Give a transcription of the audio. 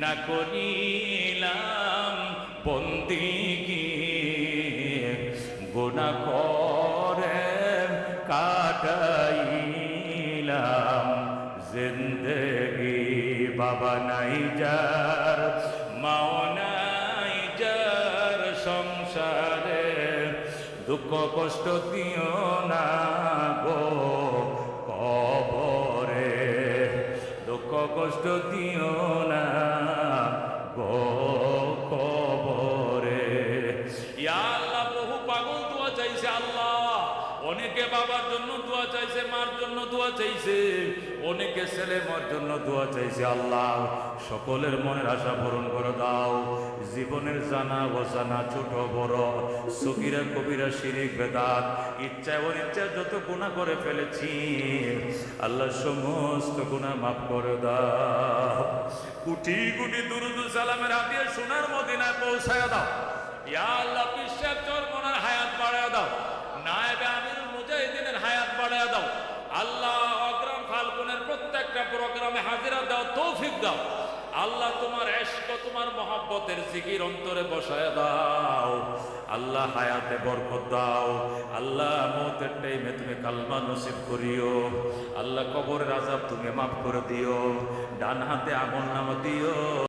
না করিলাম বন্দিগি, গুনাহ করে কাটাইলাম জিন্দেগি। বাবা নাই যার, মাও নাই যার সংসারে, দুঃখ কষ্ট দিও না গো কবরে, দুঃখ কষ্ট দিও না গো কবরে। ইয়া আল্লাহ, বহু পাগল দোয়া চাইছে আল্লাহ, অনেকে বাবার জন্য দোয়া চাইছে, মার জন্য দোয়া চাইছে, অনেকে ছেলে মার জন্য দোয়া চাইছে। আল্লাহ সকলের মনের আশা পূরণ করে দাও। জীবনের জানা অজানা ছোট বড় সগীরা কবিরা শিরিক বেদাত ইচ্ছা অনিচ্ছা যত গুনাহ করে ফেলেছি আল্লাহ সমস্ত গুনাহ মাফ করে দাও। কোটি কোটি দুরূদ ও সালামের হাদিয়া সোনার মদিনায় পৌঁছায় দাও। ইয়া আল্লাহ, বিশ্বের চরমনার হায়াত বাড়ায় দাও, নায়েবে আমিরুল মুজাহিদিনের হায়াত বাড়ায় দাও। আল্লাহ অগ্রাম ফাল্গুনের প্রত্যেকটা প্রোগ্রামে হাজিরা দাও, তৌফিক দাও। আল্লাহ তোমার ইশক, তোমার মহব্বতের জিকির অন্তরে বসায় দাও। আল্লাহ হায়াতে বরকত দাও। আল্লাহ মওতের টাইমে তুমি কালমা নসিব করিও। আল্লাহ কবরের আযাব তুমি মাফ করে দিও। ডান হাতে আমলনামা দিও।